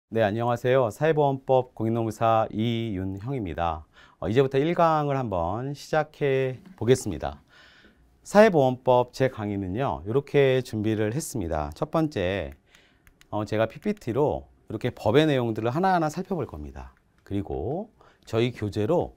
네, 안녕하세요. 사회보험법 공인노무사 이윤형입니다. 이제부터 1강을 한번 시작해 보겠습니다. 사회보험법 제 강의는요, 이렇게 준비를 했습니다. 첫 번째, 제가 PPT로 이렇게 법의 내용들을 하나하나 살펴볼 겁니다. 그리고 저희 교재로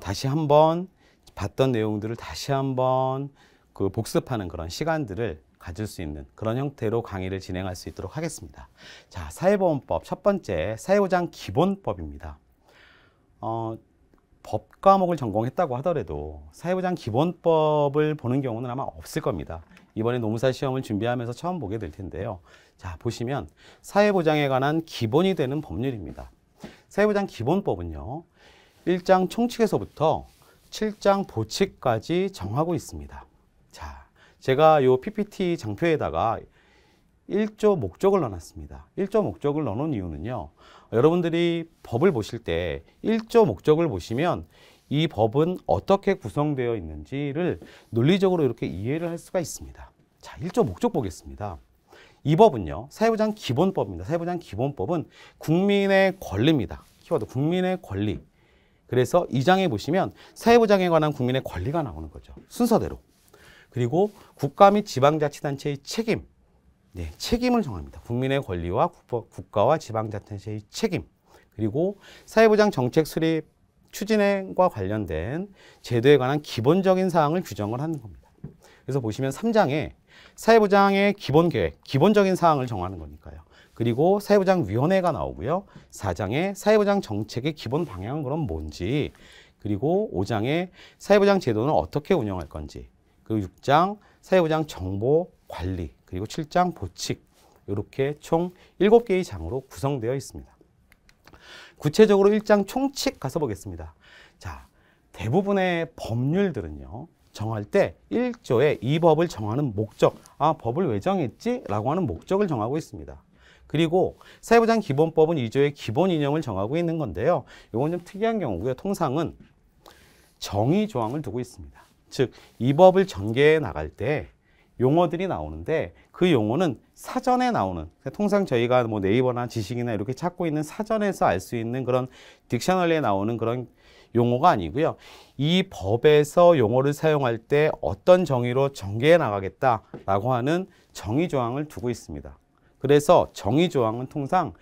다시 한번 봤던 내용들을 다시 한번 복습하는 그런 시간들을 가질 수 있는 그런 형태로 강의를 진행할 수 있도록 하겠습니다. 자, 사회보험법 첫 번째 사회보장 기본법입니다. 법 과목을 전공했다고 하더라도 사회보장 기본법을 보는 경우는 아마 없을 겁니다. 이번에 노무사 시험을 준비하면서 처음 보게 될 텐데요. 자, 보시면 사회보장에 관한 기본이 되는 법률입니다. 사회보장 기본법은요, 1장 총칙에서부터 7장 보칙까지 정하고 있습니다. 자, 제가 요 PPT 장표에다가 1조 목적을 넣어놨습니다. 1조 목적을 넣어놓은 이유는요, 여러분들이 법을 보실 때 1조 목적을 보시면 이 법은 어떻게 구성되어 있는지를 논리적으로 이렇게 이해를 할 수가 있습니다. 자, 1조 목적 보겠습니다. 이 법은요, 사회보장 기본법입니다. 사회보장 기본법은 국민의 권리입니다. 키워드 국민의 권리. 그래서 이 장에 보시면 사회보장에 관한 국민의 권리가 나오는 거죠. 순서대로. 그리고 국가 및 지방자치단체의 책임, 네, 책임을 정합니다. 국민의 권리와 국가와 지방자치단체의 책임, 그리고 사회보장 정책 수립 추진과 관련된 제도에 관한 기본적인 사항을 규정을 하는 겁니다. 그래서 보시면 3장에 사회보장의 기본계획, 기본적인 사항을 정하는 거니까요. 그리고 사회보장위원회가 나오고요. 4장에 사회보장 정책의 기본 방향은 그럼 뭔지, 그리고 5장에 사회보장 제도는 어떻게 운영할 건지, 그리고 6장 사회보장 정보 관리, 그리고 7장 보칙, 이렇게 총 7개의 장으로 구성되어 있습니다. 구체적으로 1장 총칙 가서 보겠습니다. 자, 대부분의 법률들은요, 정할 때 1조에 이 법을 정하는 목적, 법을 왜 정했지? 라고 하는 목적을 정하고 있습니다. 그리고 사회보장 기본법은 2조의 기본 이념을 정하고 있는 건데요. 이건 좀 특이한 경우고요. 통상은 정의 조항을 두고 있습니다. 즉, 이 법을 전개해 나갈 때 용어들이 나오는데 그 용어는 사전에 나오는, 통상 저희가 뭐 네이버나 지식이나 이렇게 찾고 있는 사전에서 알 수 있는 그런 딕셔너리에 나오는 그런 용어가 아니고요. 이 법에서 용어를 사용할 때 어떤 정의로 전개해 나가겠다라고 하는 정의 조항을 두고 있습니다. 그래서 정의 조항은 통상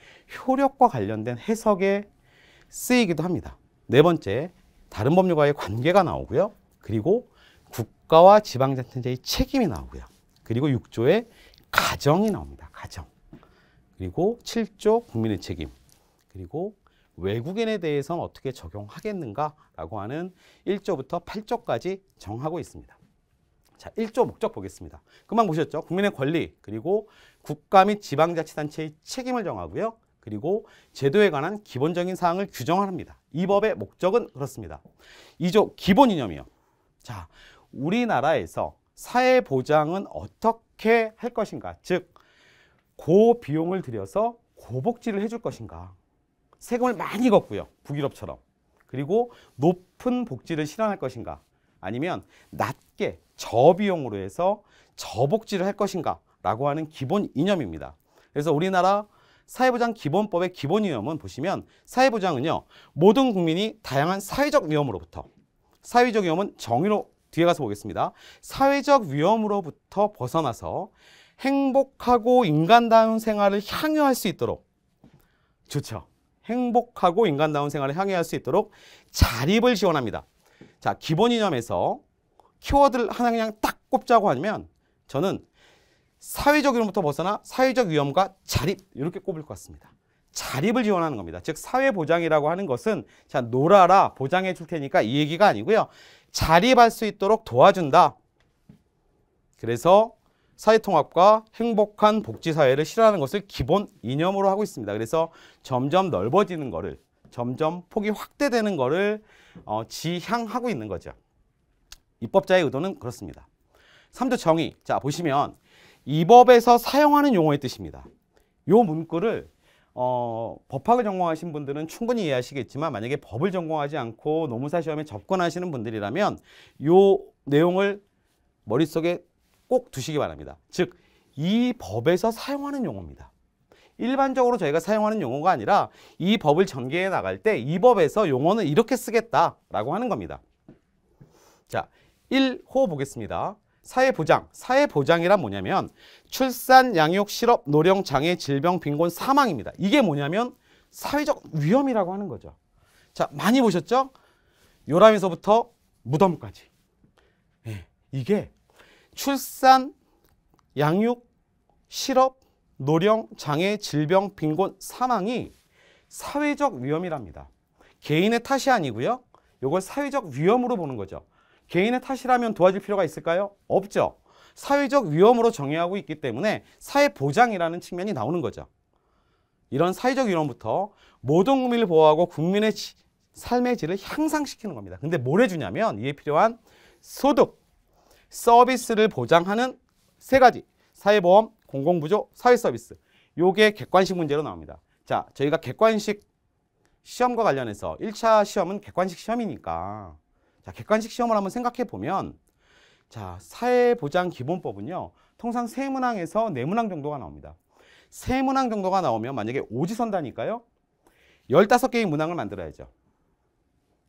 효력과 관련된 해석에 쓰이기도 합니다. 네 번째, 다른 법률과의 관계가 나오고요. 그리고 국가와 지방자치단체의 책임이 나오고요. 그리고 6조에 가정이 나옵니다. 가정. 그리고 7조 국민의 책임. 그리고 외국인에 대해서는 어떻게 적용하겠는가라고 하는 1조부터 8조까지 정하고 있습니다. 자, 1조 목적 보겠습니다. 금방 보셨죠? 국민의 권리, 그리고 국가 및 지방자치단체의 책임을 정하고요. 그리고 제도에 관한 기본적인 사항을 규정합니다. 이 법의 목적은 그렇습니다. 2조 기본 이념이요. 자, 우리나라에서 사회보장은 어떻게 할 것인가? 즉, 고비용을 들여서 고복지를 해줄 것인가? 세금을 많이 걷고요. 북유럽처럼. 그리고 높은 복지를 실현할 것인가? 아니면 낮게 저비용으로 해서 저복지를 할 것인가? 라고 하는 기본 이념입니다. 그래서 우리나라 사회보장 기본법의 기본 이념은 보시면 사회보장은요, 모든 국민이 다양한 사회적 위험으로부터, 사회적 위험은 정의로 뒤에 가서 보겠습니다. 사회적 위험으로부터 벗어나서 행복하고 인간다운 생활을 향유할 수 있도록, 좋죠. 행복하고 인간다운 생활을 향유할 수 있도록 자립을 지원합니다. 자, 기본 이념에서 키워드를 하나 그냥 딱 꼽자고 하면 저는 사회적 위험부터 벗어나 사회적 위험과 자립, 이렇게 꼽을 것 같습니다. 자립을 지원하는 겁니다. 즉, 사회보장이라고 하는 것은 자, 놀아라, 보장해 줄 테니까 이 얘기가 아니고요. 자립할 수 있도록 도와준다. 그래서 사회통합과 행복한 복지사회를 실현하는 것을 기본 이념으로 하고 있습니다. 그래서 점점 넓어지는 거를, 점점 폭이 확대되는 거를 지향하고 있는 거죠. 입법자의 의도는 그렇습니다. 3조 정의. 자, 보시면 이 법에서 사용하는 용어의 뜻입니다. 요 문구를 법학을 전공하신 분들은 충분히 이해하시겠지만 만약에 법을 전공하지 않고 노무사 시험에 접근하시는 분들이라면 요 내용을 머릿속에 꼭 두시기 바랍니다. 즉, 이 법에서 사용하는 용어입니다. 일반적으로 저희가 사용하는 용어가 아니라 이 법을 전개해 나갈 때 이 법에서 용어는 이렇게 쓰겠다라고 하는 겁니다. 자, 1호 보겠습니다. 사회보장. 사회보장이란 뭐냐면 출산, 양육, 실업, 노령, 장애, 질병, 빈곤, 사망입니다. 이게 뭐냐면 사회적 위험이라고 하는 거죠. 자, 많이 보셨죠? 요람에서부터 무덤까지. 예, 이게 출산, 양육, 실업, 노령, 장애, 질병, 빈곤, 사망이 사회적 위험이랍니다. 개인의 탓이 아니고요. 이걸 사회적 위험으로 보는 거죠. 개인의 탓이라면 도와줄 필요가 있을까요? 없죠. 사회적 위험으로 정의하고 있기 때문에 사회보장이라는 측면이 나오는 거죠. 이런 사회적 위험부터 모든 국민을 보호하고 국민의 삶의 질을 향상시키는 겁니다. 근데 뭘 해주냐면 이에 필요한 소득, 서비스를 보장하는 세 가지. 사회보험, 공공부조, 사회서비스. 요게 객관식 문제로 나옵니다. 자, 저희가 객관식 시험과 관련해서 1차 시험은 객관식 시험이니까 자, 객관식 시험을 한번 생각해 보면 자, 사회보장기본법은요. 통상 세 문항에서 네 문항 정도가 나옵니다. 세 문항 정도가 나오면 만약에 오지선다니까요. 15개의 문항을 만들어야죠.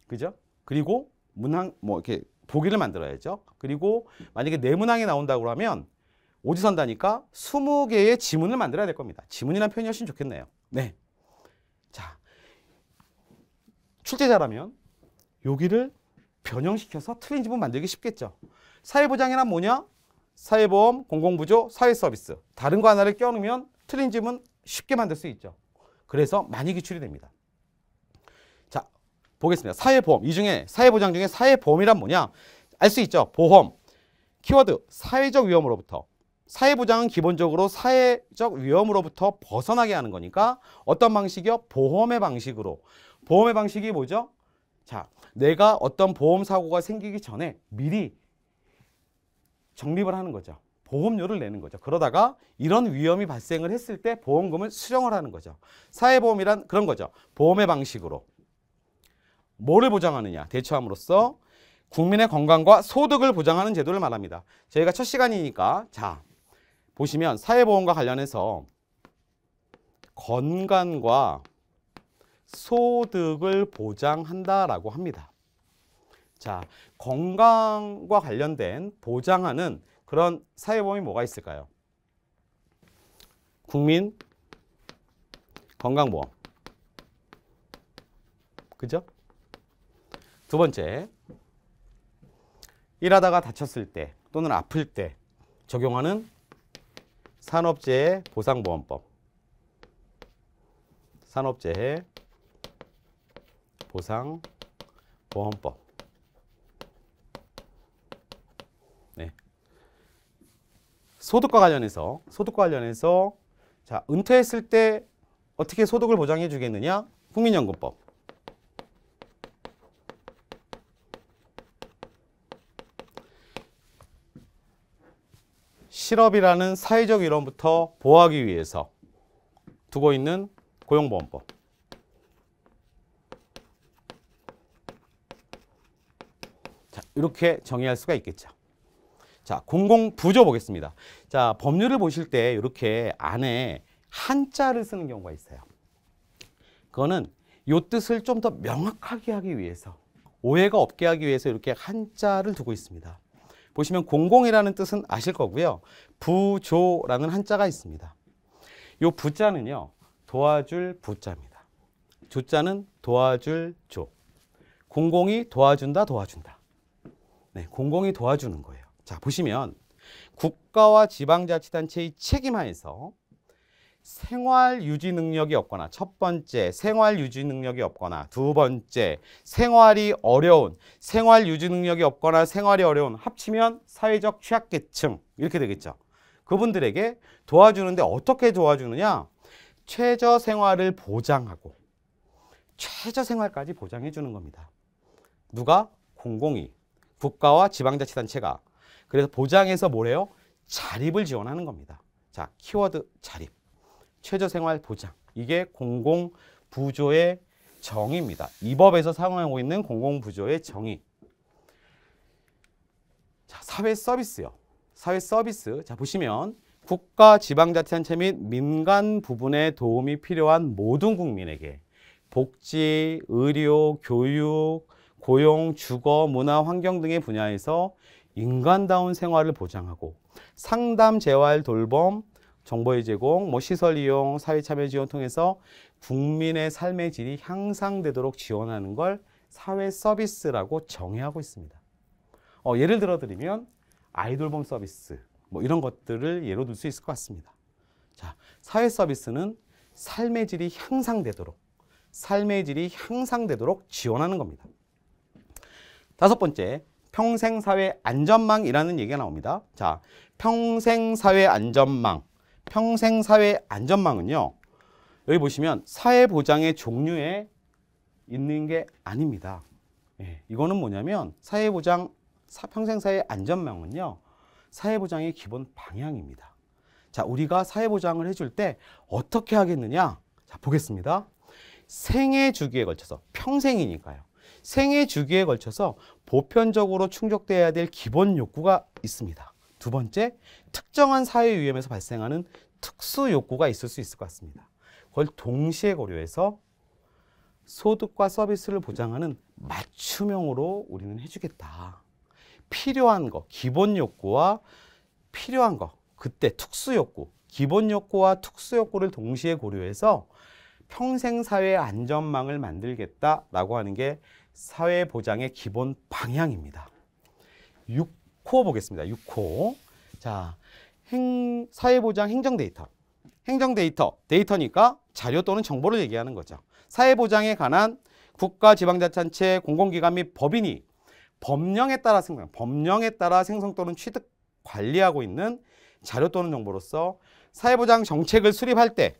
그죠? 그리고 문항 뭐 이렇게 보기를 만들어야죠. 그리고 만약에 네 문항이 나온다고 하면 오지선다니까 20개의 지문을 만들어야 될 겁니다. 지문이라는 표현이 훨씬 좋겠네요. 네. 자, 출제자라면 여기를 변형시켜서 틀린 지문 만들기 쉽겠죠. 사회보장이란 뭐냐? 사회보험, 공공부조, 사회서비스. 다른 거 하나를 껴넣으면 틀린 지문 쉽게 만들 수 있죠. 그래서 많이 기출이 됩니다. 자, 보겠습니다. 사회보험. 이 중에 사회보장 중에 사회보험이란 뭐냐? 알 수 있죠. 보험. 키워드. 사회적 위험으로부터. 사회보장은 기본적으로 사회적 위험으로부터 벗어나게 하는 거니까 어떤 방식이요? 보험의 방식으로. 보험의 방식이 뭐죠? 자, 내가 어떤 보험 사고가 생기기 전에 미리 적립을 하는 거죠. 보험료를 내는 거죠. 그러다가 이런 위험이 발생을 했을 때 보험금을 수령을 하는 거죠. 사회보험이란 그런 거죠. 보험의 방식으로. 뭐를 보장하느냐? 대처함으로써 국민의 건강과 소득을 보장하는 제도를 말합니다. 저희가 첫 시간이니까 자, 보시면 사회보험과 관련해서 건강과 소득을 보장한다라고 합니다. 자, 건강과 관련된 보장하는 그런 사회보험이 뭐가 있을까요? 국민 건강보험. 그죠? 두 번째, 일하다가 다쳤을 때 또는 아플 때 적용하는 산업재해 보상보험법. 산업재해 보상보험법. 네. 소득과 관련해서 자, 은퇴했을 때 어떻게 소득을 보장해 주겠느냐? 국민연금법. 실업이라는 사회적 위험부터 보호하기 위해서 두고 있는 고용보험법. 자, 이렇게 정의할 수가 있겠죠. 자, 공공부조 보겠습니다. 자, 법률을 보실 때 이렇게 안에 한자를 쓰는 경우가 있어요. 그거는 이 뜻을 좀 더 명확하게 하기 위해서, 오해가 없게 하기 위해서 이렇게 한자를 두고 있습니다. 보시면 공공이라는 뜻은 아실 거고요. 부조라는 한자가 있습니다. 이 부자는요, 도와줄 부자입니다. 조자는 도와줄 조. 공공이 도와준다, 도와준다. 네, 공공이 도와주는 거예요. 자, 보시면 국가와 지방자치단체의 책임하에서 생활 유지 능력이 없거나, 첫 번째 생활 유지 능력이 없거나, 두 번째 생활이 어려운, 생활 유지 능력이 없거나 생활이 어려운, 합치면 사회적 취약계층 이렇게 되겠죠. 그분들에게 도와주는데 어떻게 도와주느냐? 최저 생활을 보장하고 최저 생활까지 보장해 주는 겁니다. 누가? 공공이, 국가와 지방자치단체가. 그래서 보장해서 뭐래요? 자립을 지원하는 겁니다. 자, 키워드 자립. 최저생활 보장. 이게 공공부조의 정의입니다. 이 법에서 사용하고 있는 공공부조의 정의. 자, 사회서비스요. 사회서비스. 자, 보시면 국가 지방자치단체 및 민간 부분에 도움이 필요한 모든 국민에게 복지, 의료, 교육, 고용, 주거, 문화, 환경 등의 분야에서 인간다운 생활을 보장하고 상담, 재활, 돌봄, 정보의 제공, 시설 이용, 사회참여 지원 통해서 국민의 삶의 질이 향상되도록 지원하는 걸 사회 서비스라고 정의하고 있습니다. 예를 들어 드리면 아이돌봄 서비스 이런 것들을 예로 들 수 있을 것 같습니다. 자, 사회 서비스는 삶의 질이 향상되도록 지원하는 겁니다. 다섯 번째, 평생사회 안전망이라는 얘기가 나옵니다. 자, 평생사회 안전망은요. 여기 보시면 사회보장의 종류에 있는 게 아닙니다. 이거는 뭐냐면 평생사회 안전망은요. 사회보장의 기본 방향입니다. 자, 우리가 사회보장을 해줄 때 어떻게 하겠느냐? 자, 보겠습니다. 생애 주기에 걸쳐서, 평생이니까요. 생애 주기에 걸쳐서 보편적으로 충족돼야 될 기본 욕구가 있습니다. 두 번째, 특정한 사회 위험에서 발생하는 특수 욕구가 있을 수 있을 것 같습니다. 그걸 동시에 고려해서 소득과 서비스를 보장하는 맞춤형으로 우리는 해주겠다. 필요한 거, 기본 욕구와 필요한 거, 그때 특수 욕구, 기본 욕구와 특수 욕구를 동시에 고려해서 평생사회 안전망을 만들겠다라고 하는 게 사회보장의 기본 방향입니다. 6호 보겠습니다. 6호. 자, 사회보장 행정 데이터. 데이터니까 자료 또는 정보를 얘기하는 거죠. 사회보장에 관한 국가, 지방자치단체, 공공기관 및 법인이 법령에 따라 생성 또는 취득, 관리하고 있는 자료 또는 정보로서 사회보장 정책을 수립할 때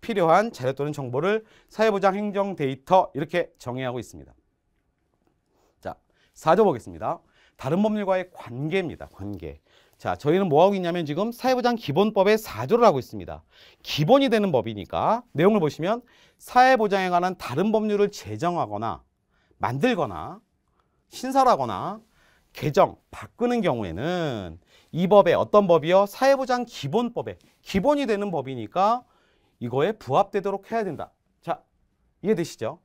필요한 자료 또는 정보를 사회보장 행정 데이터 이렇게 정의하고 있습니다. 자, 4조 보겠습니다. 다른 법률과의 관계입니다. 관계. 자, 저희는 뭐하고 있냐면 지금 사회보장 기본법의 4조를 하고 있습니다. 기본이 되는 법이니까 내용을 보시면 사회보장에 관한 다른 법률을 제정하거나 만들거나 신설하거나 개정, 바꾸는 경우에는 이 법에 어떤 법이요? 사회보장 기본법에 기본이 되는 법이니까 이거에 부합되도록 해야 된다. 자, 이해되시죠?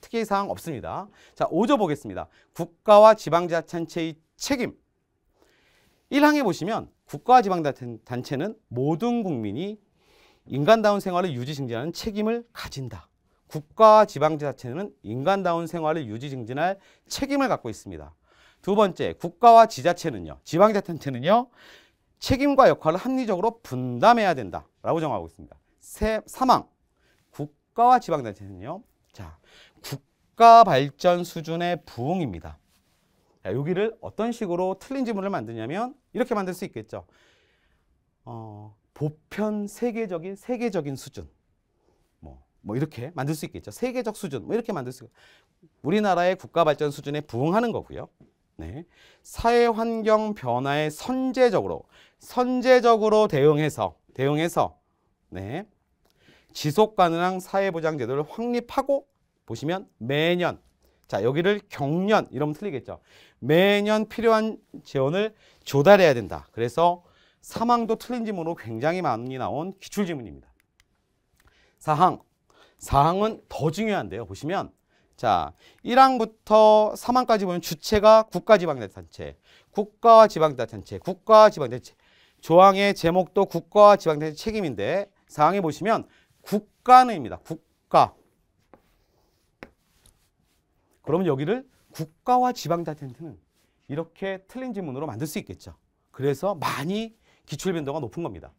특이사항 없습니다. 자, 5조 보겠습니다. 국가와 지방자치단체의 책임. 1항에 보시면 국가와 지방자치단체는 모든 국민이 인간다운 생활을 유지 증진하는 책임을 가진다. 국가와 지방자치단체는 인간다운 생활을 유지 증진할 책임을 갖고 있습니다. 두 번째, 국가와 지방자치단체는요. 책임과 역할을 합리적으로 분담해야 된다라고 정하고 있습니다. 3항, 국가와 지방자치단체는요. 자, 국가 발전 수준의 부응입니다. 자, 여기를 어떤 식으로 틀린 지문을 만드냐면 이렇게 만들 수 있겠죠. 보편 세계적인 수준. 뭐 이렇게 만들 수 있겠죠. 세계적 수준. 이렇게 만들 수 있고. 우리나라의 국가 발전 수준에 부응하는 거고요. 네. 사회 환경 변화에 선제적으로 대응해서 네. 지속 가능한 사회 보장 제도를 확립하고 보시면 매년, 자, 여기를 경년 이러면 틀리겠죠. 매년 필요한 지원을 조달해야 된다. 그래서 3항도 틀린 지문으로 굉장히 많이 나온 기출 지문입니다. 4항은 더 중요한데요. 보시면 자, 1항부터 3항까지 보면 주체가 국가지방자치단체, 국가와 지방자치단체, 조항의 제목도 국가와 지방자치단체 책임인데 4항에 보시면 국가는입니다. 국가. 그러면 여기를 국가와 지방자치단체는 이렇게 틀린 지문으로 만들 수 있겠죠. 그래서 많이 기출 빈도가 높은 겁니다.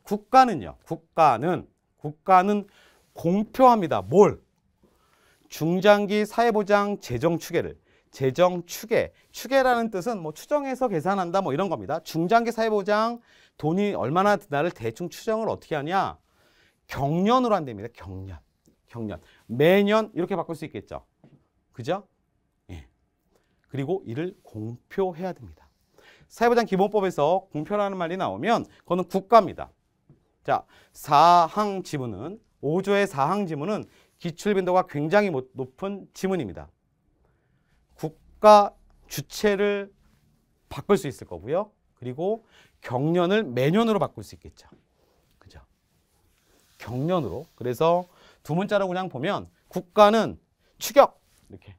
국가는요. 국가는 공표합니다. 뭘? 중장기 사회보장 추계라는 뜻은 추정해서 계산한다 이런 겁니다. 중장기 사회보장 돈이 얼마나 드나를 대충 추정을 어떻게 하냐? 경년으로 한답니다. 경년. 매년 이렇게 바꿀 수 있겠죠. 그죠? 예. 그리고 이를 공표해야 됩니다. 사회보장 기본법에서 공표라는 말이 나오면 그거는 국가입니다. 자, 4항 지문은 5조의 4항 지문은 기출 빈도가 굉장히 높은 지문입니다. 국가 주체를 바꿀 수 있을 거고요. 그리고 경년을 매년으로 바꿀 수 있겠죠. 그죠? 경년으로. 그래서 두 문자로 그냥 보면 국가는 추격 이렇게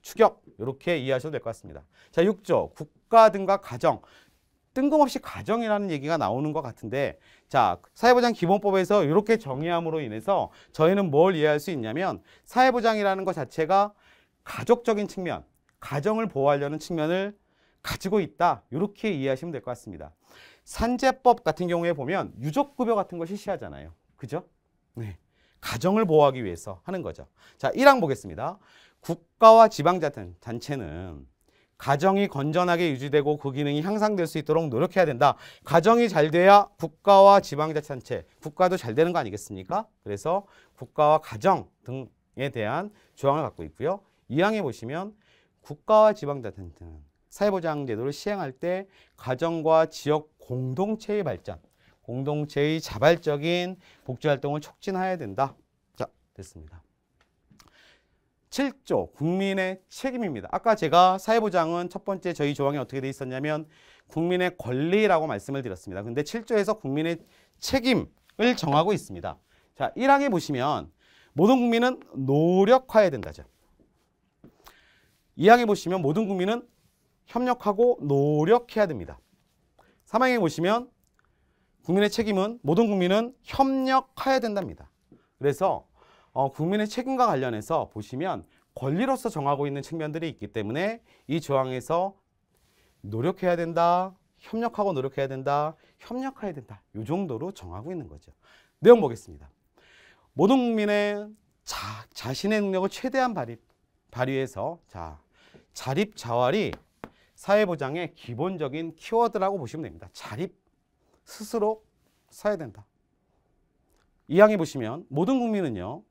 추격 이렇게 이해하셔도 될 것 같습니다. 자, 6조 국가 등과 가정. 뜬금없이 가정이라는 얘기가 나오는 것 같은데 자, 사회보장 기본법에서 이렇게 정의함으로 인해서 저희는 뭘 이해할 수 있냐면 사회보장이라는 것 자체가 가족적인 측면, 가정을 보호하려는 측면을 가지고 있다. 이렇게 이해하시면 될 것 같습니다. 산재법 같은 경우에 보면 유족급여 같은 거 실시하잖아요. 그죠? 네. 가정을 보호하기 위해서 하는 거죠. 자, 1항 보겠습니다. 국가와 지방자치단체는 가정이 건전하게 유지되고 그 기능이 향상될 수 있도록 노력해야 된다. 가정이 잘 돼야 국가와 지방자치단체, 국가도 잘 되는 거 아니겠습니까? 그래서 국가와 가정 등에 대한 조항을 갖고 있고요. 2항에 보시면 국가와 지방자치단체는 사회보장제도를 시행할 때 가정과 지역 공동체의 발전, 공동체의 자발적인 복지활동을 촉진해야 된다. 자, 됐습니다. 7조 국민의 책임입니다. 아까 제가 사회보장은 첫 번째 저희 조항이 어떻게 돼 있었냐면 국민의 권리라고 말씀을 드렸습니다. 근데 7조에서 국민의 책임을 정하고 있습니다. 자, 1항에 보시면 모든 국민은 노력해야 된다죠. 2항에 보시면 모든 국민은 협력하고 노력해야 됩니다. 3항에 보시면 국민의 책임은 모든 국민은 협력해야 된답니다. 그래서 국민의 책임과 관련해서 보시면 권리로서 정하고 있는 측면들이 있기 때문에 이 조항에서 노력해야 된다, 협력하고 노력해야 된다, 협력해야 된다. 이 정도로 정하고 있는 거죠. 내용 보겠습니다. 모든 국민의 자신의 능력을 최대한 발휘해서 자립자활이 사회보장의 기본적인 키워드라고 보시면 됩니다. 자립, 스스로 서야 된다. 2항에 보시면 모든 국민은요.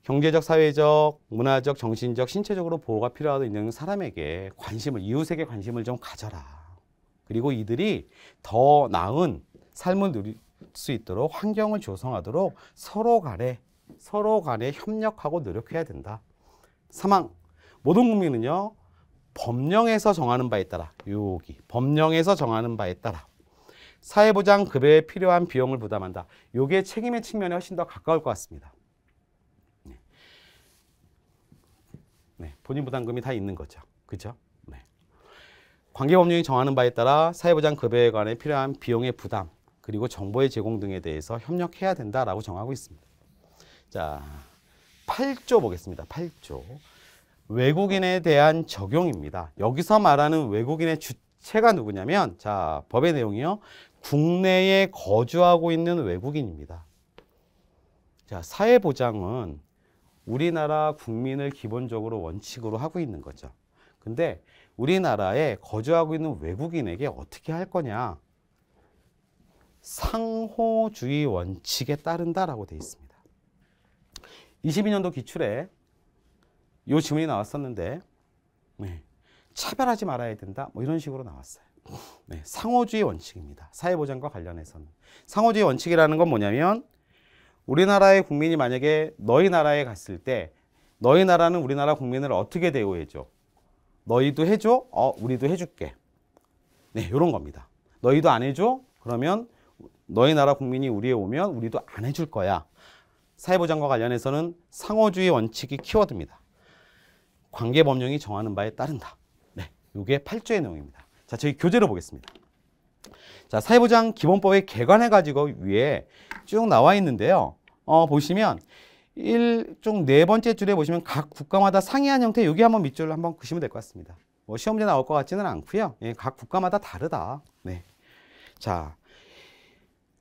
경제적, 사회적, 문화적, 정신적, 신체적으로 보호가 필요하다 있는 사람에게 관심을, 이웃에게 관심을 좀 가져라. 그리고 이들이 더 나은 삶을 누릴 수 있도록 환경을 조성하도록 서로 간에 협력하고 노력해야 된다. 3항 모든 국민은요. 법령에서 정하는 바에 따라 법령에서 정하는 바에 따라 사회보장 급여에 필요한 비용을 부담한다. 이게 책임의 측면에 훨씬 더 가까울 것 같습니다. 네, 본인 부담금이 다 있는 거죠. 그죠? 네. 관계법령이 정하는 바에 따라 사회보장 급여에 관해 필요한 비용의 부담 그리고 정보의 제공 등에 대해서 협력해야 된다라고 정하고 있습니다. 자, 8조 보겠습니다. 8조. 외국인에 대한 적용입니다. 여기서 말하는 외국인의 주체가 누구냐면 자, 법의 내용이요. 국내에 거주하고 있는 외국인입니다. 자, 사회보장은 우리나라 국민을 기본적으로 원칙으로 하고 있는 거죠. 근데 우리나라에 거주하고 있는 외국인에게 어떻게 할 거냐? 상호주의 원칙에 따른다라고 되어 있습니다. 22년도 기출에 이 질문이 나왔었는데 차별하지 말아야 된다. 뭐 이런 식으로 나왔어요. 상호주의 원칙입니다. 사회보장과 관련해서는. 상호주의 원칙이라는 건 뭐냐면 우리나라의 국민이 만약에 너희 나라에 갔을 때 너희 나라는 우리나라 국민을 어떻게 대우해줘? 너희도 해줘? 우리도 해줄게. 네, 이런 겁니다. 너희도 안 해줘? 그러면 너희 나라 국민이 우리에 오면 우리도 안 해줄 거야. 사회보장과 관련해서는 상호주의 원칙이 키워드입니다. 관계법령이 정하는 바에 따른다. 네, 이게 8조의 내용입니다. 자, 저희 교재로 보겠습니다. 자, 사회보장 기본법의 개관해가지고 위에 쭉 나와 있는데요. 보시면 쭉 네 번째 줄에 보시면 각 국가마다 상이한 형태 여기 한번 밑줄을 한번 그시면 될 것 같습니다. 뭐 시험 문제 나올 것 같지는 않고요. 예, 각 국가마다 다르다. 네. 자,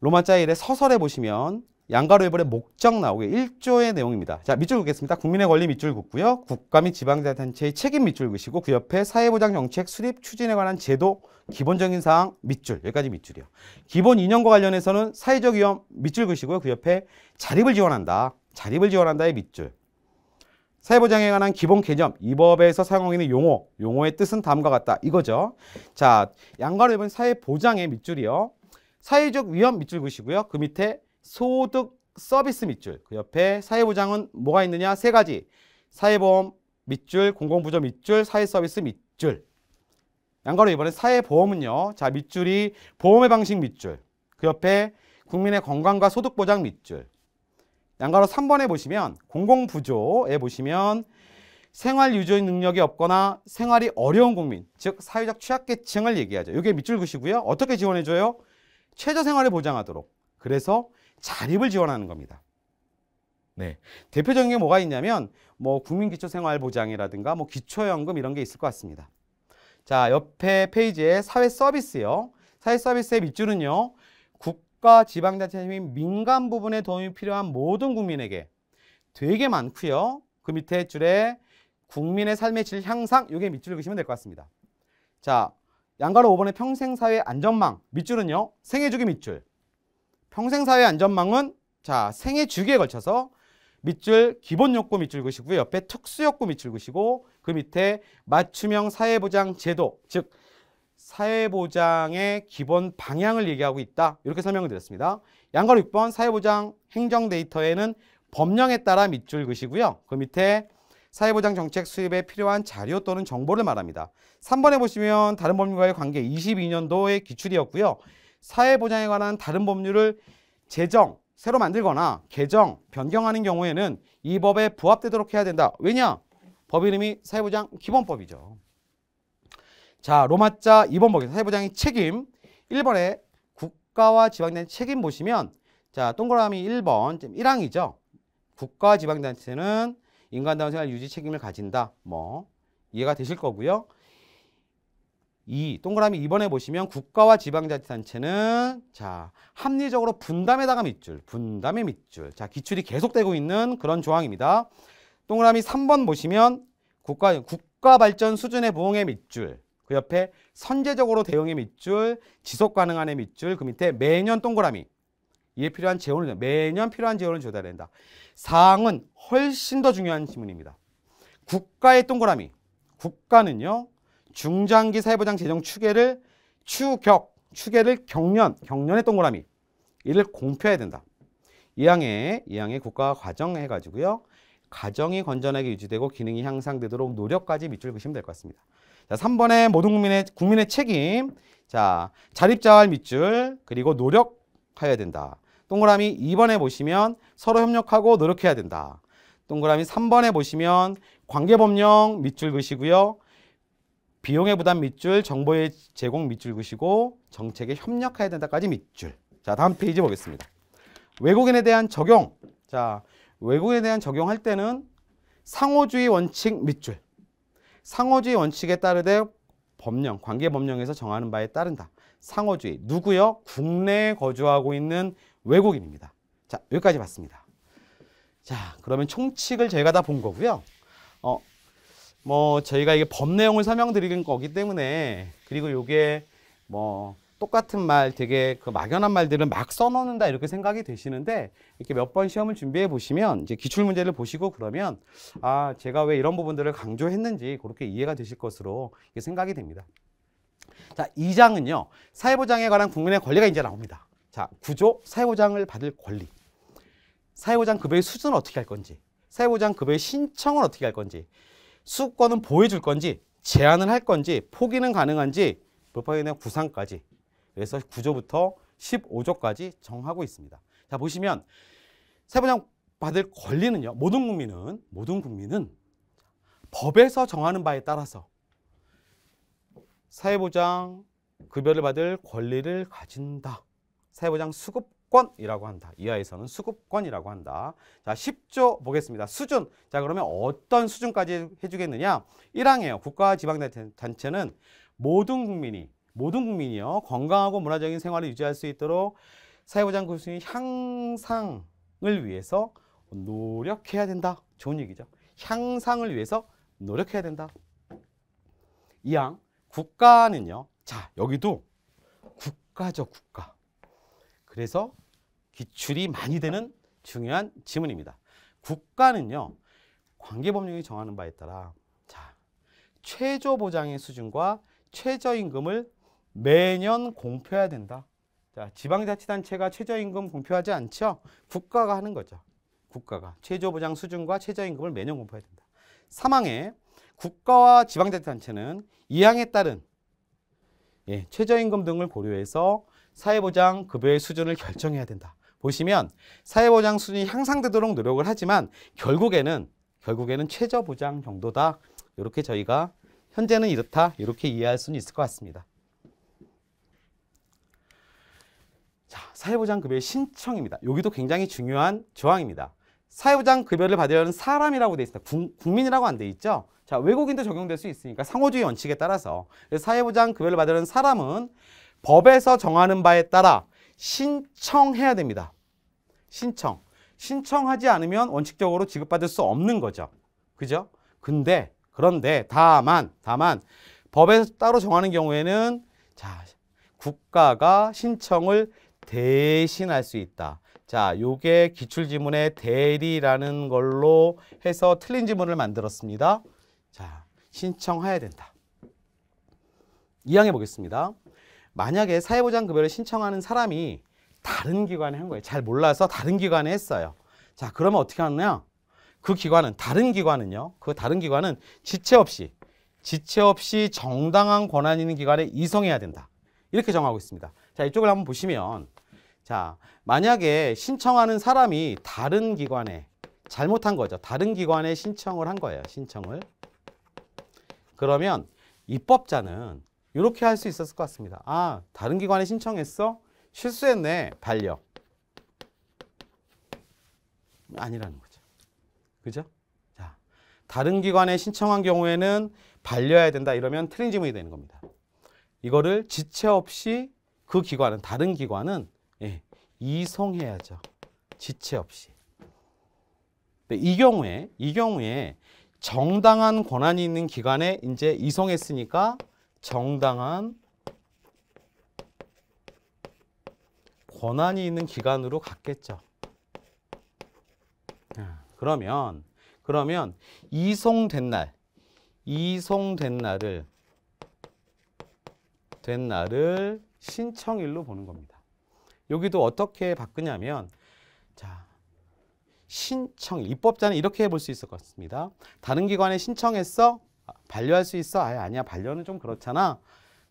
로마자 1의 서설에 보시면 양가로 해볼의 목적 나오게 1조의 내용입니다. 자, 밑줄 긋겠습니다. 국민의 권리 밑줄 긋고요. 국가 및 지방자치단체의 책임 밑줄 긋이고 그 옆에 사회보장 정책 수립 추진에 관한 제도 기본적인 사항 밑줄, 여기까지 밑줄이요. 기본 이념과 관련해서는 사회적 위험 밑줄 긋이고요. 그 옆에 자립을 지원한다. 자립을 지원한다의 밑줄. 사회보장에 관한 기본 개념, 이 법에서 사용하고 있는 용어의 뜻은 다음과 같다. 이거죠. 자, 양가로 해본 사회보장의 밑줄이요. 사회적 위험 밑줄 긋이고요. 그 밑에 소득 서비스 밑줄, 그 옆에 사회보장은 뭐가 있느냐? 세 가지. 사회보험 밑줄, 공공부조 밑줄, 사회서비스 밑줄. 양가로 2번에 사회보험은요. 자, 밑줄이 보험의 방식 밑줄. 그 옆에 국민의 건강과 소득보장 밑줄. 양가로 3번에 보시면 공공부조에 보시면 생활 유지 능력이 없거나 생활이 어려운 국민, 즉 사회적 취약계층을 얘기하죠. 이게 밑줄 그시고요. 어떻게 지원해줘요? 최저생활을 보장하도록. 그래서 자립을 지원하는 겁니다. 네, 대표적인 게 뭐가 있냐면 뭐 국민기초생활보장이라든가 뭐 기초연금 이런 게 있을 것 같습니다. 자, 옆에 페이지에 사회서비스요. 사회서비스의 밑줄은요. 국가, 지방자치 및 민간 부분에 도움이 필요한 모든 국민에게 되게 많고요. 그 밑에 줄에 국민의 삶의 질 향상, 이게 밑줄 그시면 될 것 같습니다. 자, 양가로 5번의 평생사회 안전망, 밑줄은요. 생애주기 밑줄. 평생사회 안전망은 자, 생애주기에 걸쳐서 밑줄 기본욕구 밑줄 그시고요. 옆에 특수욕구 밑줄 그시고 그 밑에 맞춤형 사회보장 제도, 즉 사회보장의 기본 방향을 얘기하고 있다. 이렇게 설명을 드렸습니다. 양가로 6번 사회보장 행정 데이터에는 법령에 따라 밑줄 그시고요. 그 밑에 사회보장 정책 수립에 필요한 자료 또는 정보를 말합니다. 3번에 보시면 다른 법률과의 관계 22년도의 기출이었고요. 사회보장에 관한 다른 법률을 제정, 새로 만들거나 개정, 변경하는 경우에는 이 법에 부합되도록 해야 된다. 왜냐? 법 이름이 사회보장 기본법이죠. 자, 로마자 2번 보겠습니다. 사회보장의 책임. 1번에 국가와 지방단체 책임 보시면 자, 동그라미 1번 1항이죠. 국가와 지방단체는 인간다운 생활 유지 책임을 가진다. 뭐 이해가 되실 거고요. 동그라미 2번에 보시면 국가와 지방자치단체는 자, 합리적으로 분담에다가 밑줄, 분담의 밑줄. 자, 기출이 계속되고 있는 그런 조항입니다. 동그라미 3번 보시면 국가 발전 수준의 부응의 밑줄. 그 옆에 선제적으로 대응의 밑줄, 지속 가능한의 밑줄. 그 밑에 매년 동그라미. 이에 필요한 재원을 매년 필요한 재원을 줘야 된다. 사항은 훨씬 더 중요한 지문입니다. 국가의 동그라미. 국가는요. 중장기 사회보장 재정 추계를 경년의 동그라미. 이를 공표해야 된다. 2항에 국가 과정 해가지고요. 가정이 건전하게 유지되고 기능이 향상되도록 노력까지 밑줄 그시면 될 것 같습니다. 자, 3번에 모든 국민의 책임. 자, 자립자활 밑줄. 그리고 노력해야 된다. 동그라미 2번에 보시면 서로 협력하고 노력해야 된다. 동그라미 3번에 보시면 관계법령 밑줄 그시고요. 비용의 부담 밑줄, 정보의 제공 밑줄 그시고 정책에 협력해야 된다까지 밑줄. 자, 다음 페이지 보겠습니다. 외국인에 대한 적용. 자, 외국인에 대한 적용할 때는 상호주의 원칙 밑줄. 상호주의 원칙에 따르되 법령, 관계법령에서 정하는 바에 따른다. 상호주의. 누구요? 국내에 거주하고 있는 외국인입니다. 자, 여기까지 봤습니다. 자, 그러면 총칙을 저희가 다 본 거고요. 뭐 저희가 이게 법 내용을 설명드리는 거기 때문에 그리고 요게 뭐 똑같은 말 되게 그 막연한 말들은 막 써놓는다 이렇게 생각이 되시는데 이렇게 몇 번 시험을 준비해 보시면 이제 기출 문제를 보시고 그러면 아, 제가 왜 이런 부분들을 강조했는지 그렇게 이해가 되실 것으로 생각이 됩니다. 자, 2장은요. 사회보장에 관한 국민의 권리가 이제 나옵니다. 자, 구조, 사회보장을 받을 권리. 사회보장 급여의 수준은 어떻게 할 건지, 사회보장 급여의 신청은 어떻게 할 건지, 수급권은 보호해줄 건지, 제한을 할 건지, 포기는 가능한지, 불법에 대한 구상까지. 그래서 9조부터 15조까지 정하고 있습니다. 자, 보시면 사회보장 받을 권리는요. 모든 국민은 법에서 정하는 바에 따라서 사회보장 급여를 받을 권리를 가진다. 사회보장 수급권이라고 한다. 이하에서는 수급권이라고 한다. 자, 10조 보겠습니다. 수준. 자, 그러면 어떤 수준까지 해주겠느냐? 1항이에요. 국가와 지방단체는 모든 국민이요. 건강하고 문화적인 생활을 유지할 수 있도록 사회보장 수준의 향상을 위해서 노력해야 된다. 좋은 얘기죠. 향상을 위해서 노력해야 된다. 2항. 국가는요. 자, 여기도 국가죠, 국가. 그래서 기출이 많이 되는 중요한 지문입니다. 국가는요. 관계법령이 정하는 바에 따라 자, 최저보장의 수준과 최저임금을 매년 공표해야 된다. 자, 지방자치단체가 최저임금 공표하지 않죠? 국가가 하는 거죠. 국가가 최저보장 수준과 최저임금을 매년 공표해야 된다. 3항에 국가와 지방자치단체는 2항에 따른 예, 최저임금 등을 고려해서 사회보장 급여의 수준을 결정해야 된다. 보시면 사회보장 수준이 향상되도록 노력을 하지만 결국에는 최저보장 정도다. 이렇게 저희가 현재는 이렇다. 이렇게 이해할 수는 있을 것 같습니다. 자, 사회보장급여의 신청입니다. 여기도 굉장히 중요한 조항입니다. 사회보장급여를 받으려는 사람이라고 되어 있습니다. 국민이라고 안 돼 있죠? 자, 외국인도 적용될 수 있으니까 상호주의 원칙에 따라서 사회보장급여를 받으려는 사람은 법에서 정하는 바에 따라 신청해야 됩니다. 신청하지 않으면 원칙적으로 지급받을 수 없는 거죠. 그죠? 그런데 다만 법에서 따로 정하는 경우에는 자, 국가가 신청을 대신할 수 있다. 자, 요게 기출지문의 대리라는 걸로 해서 틀린 지문을 만들었습니다. 자, 신청해야 된다. 이항해 보겠습니다. 만약에 사회보장급여를 신청하는 사람이 다른 기관에 한 거예요. 잘 몰라서 다른 기관에 했어요. 자, 그러면 어떻게 하느냐? 다른 기관은 지체 없이 정당한 권한 있는 기관에 이송해야 된다. 이렇게 정하고 있습니다. 자, 이쪽을 한번 보시면, 자, 만약에 신청하는 사람이 다른 기관에, 잘못한 거죠. 다른 기관에 신청을 한 거예요. 그러면 입법자는 이렇게 할 수 있었을 것 같습니다. 아, 다른 기관에 신청했어? 실수했네. 반려. 아니라는 거죠. 그죠? 자, 다른 기관에 신청한 경우에는 반려해야 된다. 이러면 틀린 지문이 되는 겁니다. 이거를 지체 없이 다른 기관은 예, 이송해야죠. 지체 없이. 이 경우에 정당한 권한이 있는 기관에 이제 이송했으니까 정당한 권한이 있는 기관으로 갔겠죠. 그러면 이송된 날을 신청일로 보는 겁니다. 여기도 어떻게 바꾸냐면, 자, 신청일. 입법자는 이렇게 해볼 수 있을 것 같습니다. 다른 기관에 신청했어? 반려할 수 있어? 아니야. 반려는 좀 그렇잖아.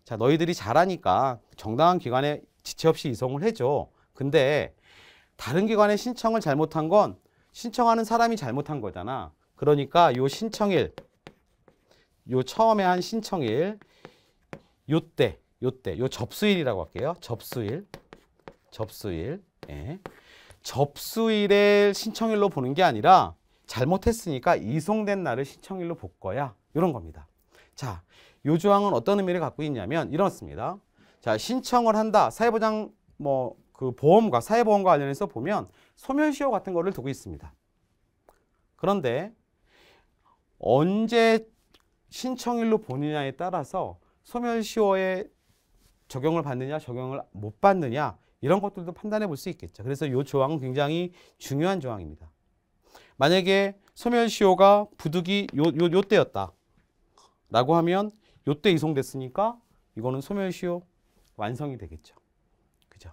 자, 너희들이 잘하니까 정당한 기관에 지체 없이 이송을 해줘. 근데 다른 기관에 신청을 잘못한 건 신청하는 사람이 잘못한 거잖아. 그러니까 요 신청일, 요 처음에 한 신청일, 요 접수일이라고 할게요. 접수일. 예. 접수일을 신청일로 보는 게 아니라 잘못했으니까 이송된 날을 신청일로 볼 거야. 이런 겁니다. 자, 요 조항은 어떤 의미를 갖고 있냐면 이렇습니다. 자, 신청을 한다. 사회보장 보험과 사회보험과 관련해서 보면 소멸시효 같은 거를 두고 있습니다. 그런데 언제 신청일로 보느냐에 따라서 소멸시효에 적용을 받느냐, 적용을 못 받느냐 이런 것들도 판단해 볼 수 있겠죠. 그래서 이 조항은 굉장히 중요한 조항입니다. 만약에 소멸시효가 부득이 요 때였다 라고 하면 요 때 이송됐으니까 이거는 소멸시효 완성이 되겠죠. 그죠?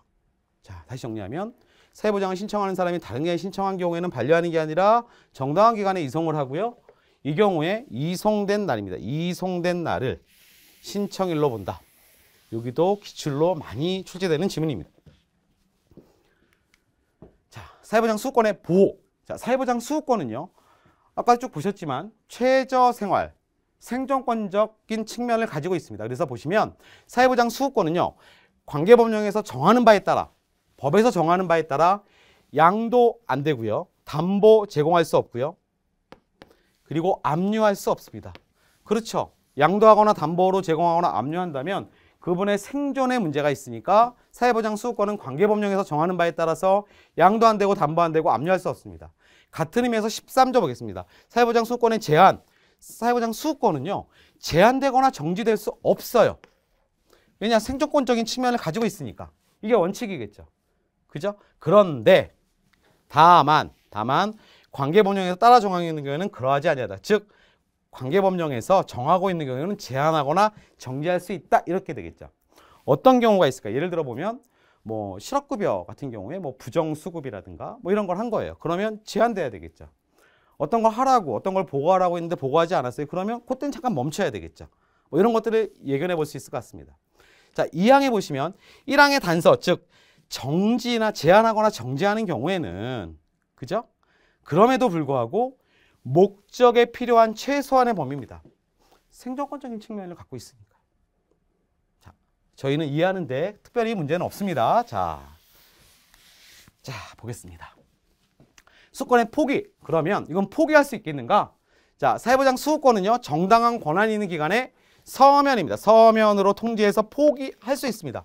자, 다시 정리하면 사회보장을 신청하는 사람이 다른 기관에 신청한 경우에는 반려하는 게 아니라 정당한 기관에 이송을 하고요. 이 경우에 이송된 날입니다. 이송된 날을 신청일로 본다. 여기도 기출로 많이 출제되는 지문입니다. 자, 사회보장 수호권의 보호. 자, 사회보장 수호권은요. 아까 쭉 보셨지만 최저생활, 생존권적인 측면을 가지고 있습니다. 그래서 보시면 사회보장 수호권은요. 관계법령에서 정하는 바에 따라, 법에서 정하는 바에 따라 양도 안 되고요. 담보 제공할 수 없고요. 그리고 압류할 수 없습니다. 그렇죠. 양도하거나 담보로 제공하거나 압류한다면 그분의 생존에 문제가 있으니까 사회보장 수호권은 관계법령에서 정하는 바에 따라서 양도 안 되고 담보 안 되고 압류할 수 없습니다. 같은 의미에서 13조 보겠습니다. 사회보장 수호권의 제한. 사회보장 수호권은요. 제한되거나 정지될 수 없어요. 왜냐? 생존권적인 측면을 가지고 있으니까. 이게 원칙이겠죠. 그죠? 그런데 다만 관계법령에서 따라 정하고 있는 경우에는 그러하지 아니하다. 즉 관계법령에서 정하고 있는 경우에는 제한하거나 정지할 수 있다. 이렇게 되겠죠. 어떤 경우가 있을까? 예를 들어 보면 실업급여 같은 경우에 부정수급이라든가 이런 걸 한 거예요. 그러면 제한돼야 되겠죠. 어떤 걸 하라고, 어떤 걸 보고하라고 했는데 보고하지 않았어요. 그러면 그때는 잠깐 멈춰야 되겠죠. 이런 것들을 예견해 볼 수 있을 것 같습니다. 자, 2항에 보시면 1항의 단서, 즉 정지나 제한하거나 정지하는 경우에는 그죠? 그럼에도 불구하고 목적에 필요한 최소한의 범위입니다. 생존권적인 측면을 갖고 있으니까. 자, 저희는 이해하는데 특별히 문제는 없습니다. 자, 보겠습니다. 수권의 포기. 그러면 이건 포기할 수 있겠는가? 자, 사회보장 수호권은요, 정당한 권한이 있는 기관의 서면입니다. 서면으로 통지해서 포기할 수 있습니다.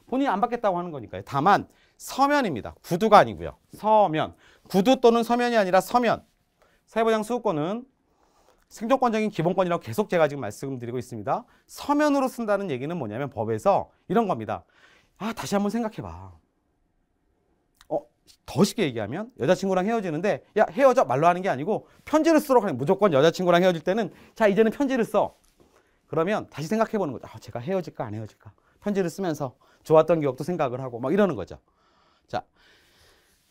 본인이 안 받겠다고 하는 거니까요. 다만 서면입니다. 구두가 아니고요. 서면. 구두 또는 서면이 아니라 서면. 사회보장 수호권은 생존권적인 기본권이라고 계속 제가 지금 말씀드리고 있습니다. 서면으로 쓴다는 얘기는 뭐냐면 법에서 이런 겁니다. 아, 다시 한번 생각해봐. 더 쉽게 얘기하면 여자친구랑 헤어지는데 야, 헤어져 말로 하는 게 아니고 편지를 쓰도록 하는, 무조건 여자친구랑 헤어질 때는 자, 이제는 편지를 써. 그러면 다시 생각해보는 거죠. 아, 제가 헤어질까 안 헤어질까. 편지를 쓰면서 좋았던 기억도 생각을 하고 막 이러는 거죠. 자,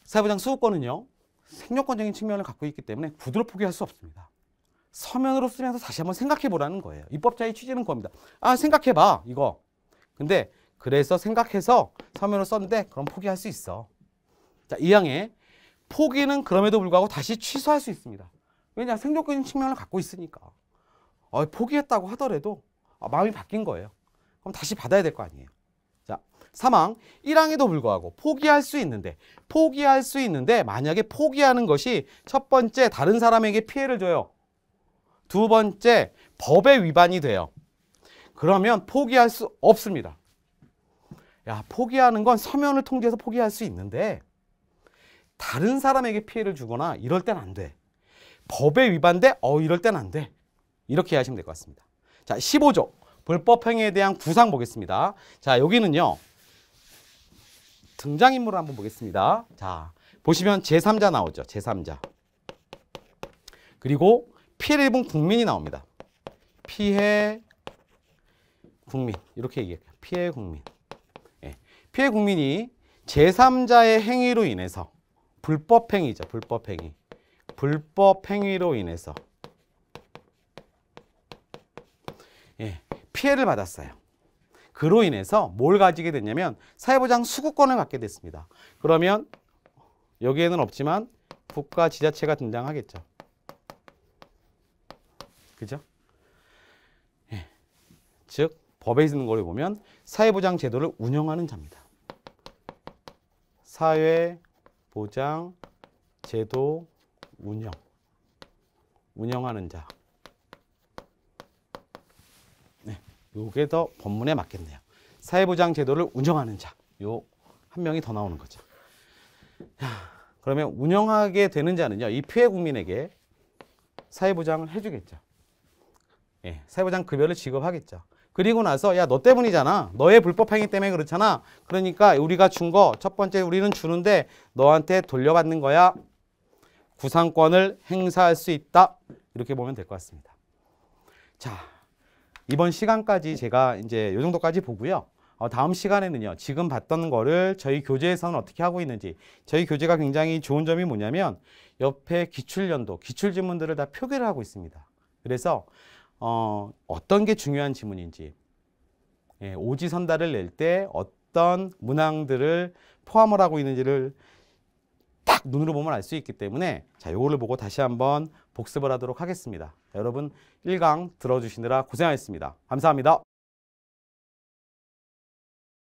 사회보장 수호권은요, 생존권적인 측면을 갖고 있기 때문에 구두로 포기할 수 없습니다. 서면으로 쓰면서 다시 한번 생각해보라는 거예요. 입법자의 취지는 겁니다. 아, 생각해봐 이거. 근데 그래서 생각해서 서면으로 썼는데 그럼 포기할 수 있어. 자, 2항에 포기는 그럼에도 불구하고 다시 취소할 수 있습니다. 왜냐? 생존권적인 측면을 갖고 있으니까. 포기했다고 하더라도 마음이 바뀐 거예요. 그럼 다시 받아야 될 거 아니에요. 자, 3항 1항에도 불구하고 포기할 수 있는데 만약에 포기하는 것이 첫 번째 다른 사람에게 피해를 줘요. 두 번째 법에 위반이 돼요. 그러면 포기할 수 없습니다. 야, 포기하는 건 서면을 통지해서 포기할 수 있는데 다른 사람에게 피해를 주거나 이럴 땐 안 돼. 법에 위반돼? 이럴 땐 안 돼. 이렇게 하시면 될 것 같습니다. 자, 15조 불법행위에 대한 구상 보겠습니다. 자, 여기는요, 등장인물을 한번 보겠습니다. 자, 보시면 제3자 나오죠. 제3자. 그리고 피해를 입은 국민이 나옵니다. 피해 국민. 이렇게 얘기해요. 피해 국민. 예. 피해 국민이 제3자의 행위로 인해서 불법행위죠. 불법행위. 불법행위로 인해서 피해를 받았어요. 그로 인해서 뭘 가지게 됐냐면 사회보장 수구권을 갖게 됐습니다. 그러면 여기에는 없지만 국가 지자체가 등장하겠죠. 그죠? 즉 법에 있는 걸 보면 사회보장 제도를 운영하는 자입니다. 사회보장 제도 운영하는 자. 요게 더 본문에 맞겠네요. 사회보장 제도를 운영하는 자. 요 한 명이 더 나오는 거죠. 그러면 운영하게 되는 자는요, 이 피해 국민에게 사회보장을 해주겠죠. 사회보장 급여를 지급하겠죠. 그리고 나서 야, 너 때문이잖아. 너의 불법행위 때문에 그렇잖아. 그러니까 우리가 준 거 첫 번째 우리는 주는데 너한테 돌려받는 거야. 구상권을 행사할 수 있다. 이렇게 보면 될 것 같습니다. 자, 이번 시간까지 제가 이제 요 정도까지 보고요. 다음 시간에는요, 지금 봤던 거를 저희 교재에서는 어떻게 하고 있는지, 저희 교재가 굉장히 좋은 점이 뭐냐면 옆에 기출연도, 기출지문들을 다 표기를 하고 있습니다. 그래서 어떤 게 중요한 지문인지, 오지선다를 낼 때 어떤 문항들을 포함을 하고 있는지를 딱 눈으로 보면 알 수 있기 때문에 자, 요거를 보고 다시 한번 복습을 하도록 하겠습니다. 여러분 1강 들어주시느라 고생하셨습니다. 감사합니다.